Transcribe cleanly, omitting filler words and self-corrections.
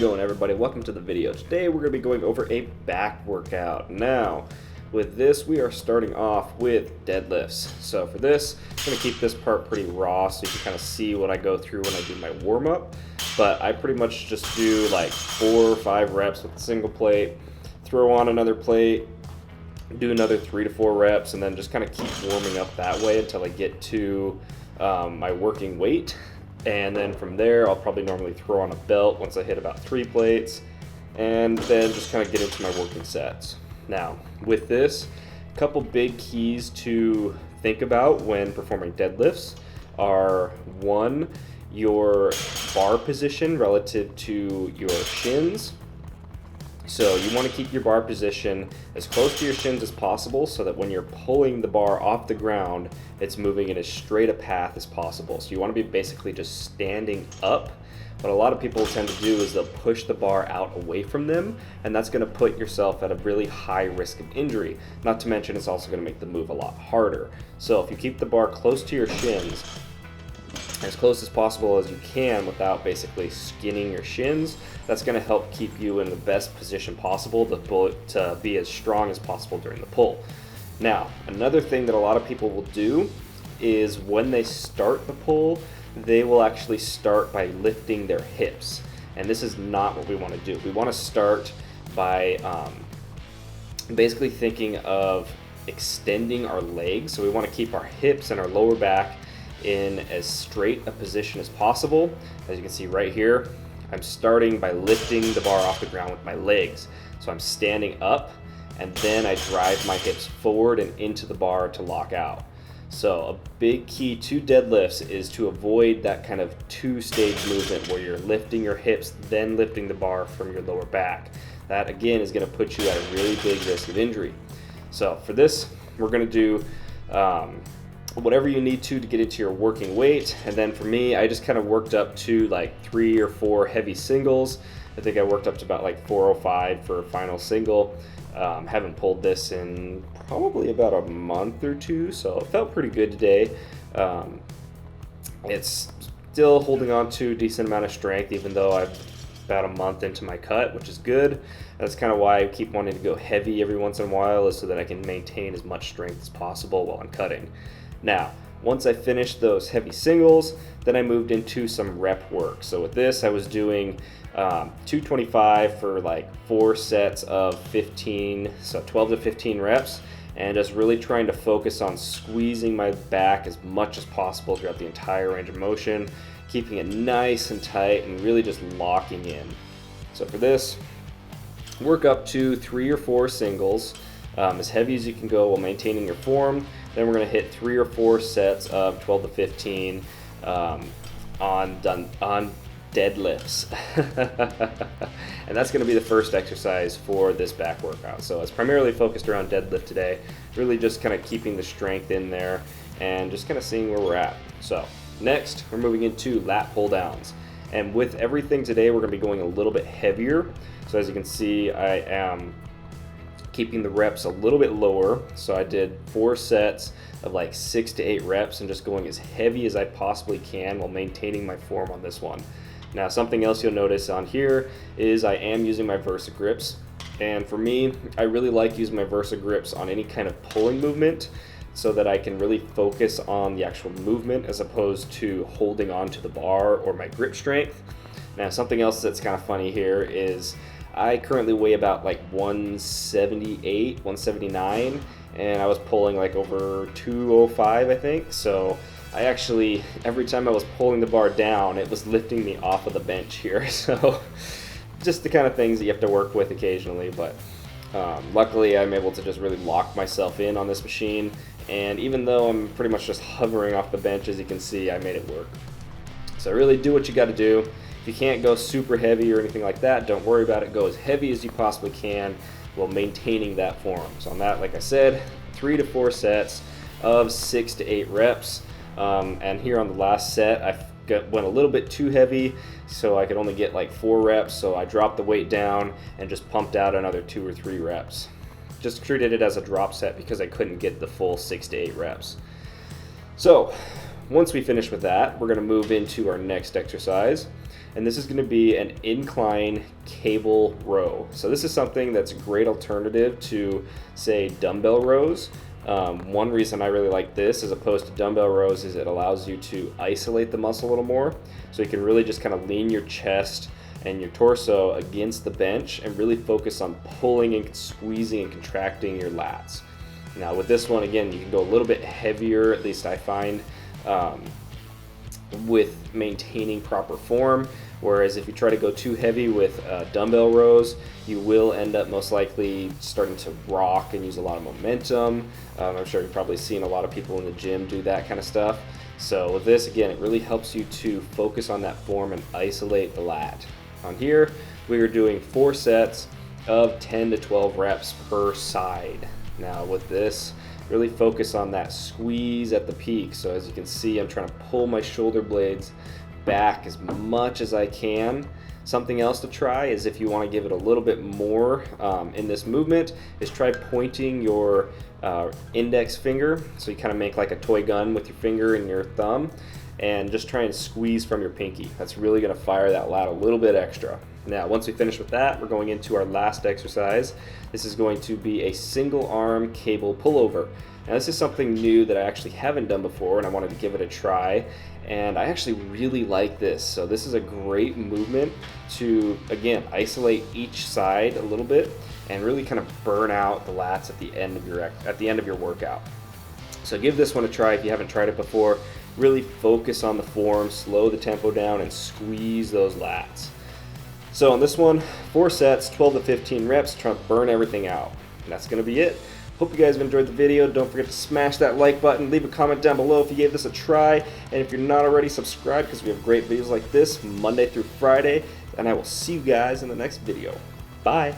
going, everybody? Welcome to the video. Today we're going to be going over a back workout. Now, with this we are starting off with deadlifts. So for this, I'm going to keep this part pretty raw so you can kind of see what I go through when I do my warm-up. But I pretty much just do like 4 or 5 reps with a single plate, throw on another plate, do another 3 to 4 reps, and then just kind of keep warming up that way until I get to my working weight. And then from there, I'll probably normally throw on a belt once I hit about 3 plates, and then just kind of get into my working sets. Now, with this, a couple big keys to think about when performing deadlifts are 1, your bar position relative to your shins. So you want to keep your bar position as close to your shins as possible so that when you're pulling the bar off the ground, it's moving in as straight a path as possible. So you want to be basically just standing up. What a lot of people tend to do is they'll push the bar out away from them, and that's going to put yourself at a really high risk of injury. Not to mention it's also going to make the move a lot harder. So if you keep the bar close to your shins, as close as possible as you can without basically skinning your shins, that's going to help keep you in the best position possible to be as strong as possible during the pull. Now, another thing that a lot of people will do is when they start the pull, they will actually start by lifting their hips. And this is not what we want to do. We want to start by basically thinking of extending our legs. So we want to keep our hips and our lower back in as straight a position as possible. As you can see right here, I'm starting by lifting the bar off the ground with my legs. So I'm standing up, and then I drive my hips forward and into the bar to lock out. So a big key to deadlifts is to avoid that kind of 2-stage movement where you're lifting your hips, then lifting the bar from your lower back. That again is going to put you at a really big risk of injury. So for this, we're going to do whatever you need to get into your working weight. And then for me, I just kind of worked up to like 3 or 4 heavy singles. I think I worked up to about like 405 for a final single. Haven't pulled this in probably about a month or 2, so it felt pretty good today. It's still holding on to a decent amount of strength, even though I'm about a month into my cut, which is good. That's kind of why I keep wanting to go heavy every once in a while, is so that I can maintain as much strength as possible while I'm cutting. Now, once I finished those heavy singles, then I moved into some rep work. So with this, I was doing 225 for like 4 sets of 15, so 12 to 15 reps, and just really trying to focus on squeezing my back as much as possible throughout the entire range of motion, keeping it nice and tight and really just locking in. So for this, work up to 3 or 4 singles, as heavy as you can go while maintaining your form. Then we're going to hit 3 or 4 sets of 12 to 15 on deadlifts. And that's going to be the first exercise for this back workout. So it's primarily focused around deadlift today, really just kind of keeping the strength in there and just kind of seeing where we're at. So next, we're moving into lat pull downs. And with everything today, we're going to be going a little bit heavier. So as you can see, I am keeping the reps a little bit lower. So I did 4 sets of like 6 to 8 reps and just going as heavy as I possibly can while maintaining my form on this one. Now, something else you'll notice on here is I am using my Versa grips. And for me, I really like using my Versa grips on any kind of pulling movement so that I can really focus on the actual movement as opposed to holding on to the bar or my grip strength. Now, something else that's kind of funny here is I currently weigh about like 178, 179, and I was pulling like over 205, I think. So I actually, every time I was pulling the bar down, it was lifting me off of the bench here. So just the kind of things that you have to work with occasionally, but luckily I'm able to just really lock myself in on this machine. And even though I'm pretty much just hovering off the bench, as you can see, I made it work. So really do what you got to do. If you can't go super heavy or anything like that, don't worry about it. Go as heavy as you possibly can while maintaining that form. So on that, like I said, 3 to 4 sets of 6 to 8 reps. And here on the last set, I went a little bit too heavy, so I could only get like 4 reps. So I dropped the weight down and just pumped out another 2 or 3 reps. Just treated it as a drop set because I couldn't get the full 6 to 8 reps. So once we finish with that, we're going to move into our next exercise. and this is going to be an incline cable row. So this is something that's a great alternative to, say, dumbbell rows. One reason I really like this as opposed to dumbbell rows is it allows you to isolate the muscle a little more. So you can really just kind of lean your chest and your torso against the bench and really focus on pulling and squeezing and contracting your lats. Now with this one, again, you can go a little bit heavier, at least I find, with maintaining proper form. Whereas if you try to go too heavy with dumbbell rows, you will end up most likely starting to rock and use a lot of momentum. I'm sure you've probably seen a lot of people in the gym do that kind of stuff. So with this, again, it really helps you to focus on that form and isolate the lat. On here, we are doing 4 sets of 10 to 12 reps per side. Now with this, really focus on that squeeze at the peak. So as you can see, I'm trying to pull my shoulder blades back as much as I can. Something else to try is if you want to give it a little bit more in this movement is try pointing your index finger. So you kind of make like a toy gun with your finger and your thumb, and just try and squeeze from your pinky. That's really going to fire that lat a little bit extra. Now, once we finish with that, we're going into our last exercise. This is going to be a single arm cable pullover. Now, this is something new that I actually haven't done before, and I wanted to give it a try. And I actually really like this. So this is a great movement to, again, isolate each side a little bit and really kind of burn out the lats at the end of your workout. So give this one a try if you haven't tried it before. Really focus on the form, slow the tempo down, and squeeze those lats. So on this one, 4 sets, 12 to 15 reps, trying to burn everything out. And that's going to be it. Hope you guys have enjoyed the video. Don't forget to smash that like button. Leave a comment down below if you gave this a try. And if you're not already, subscribe because we have great videos like this Monday through Friday. And I will see you guys in the next video. Bye.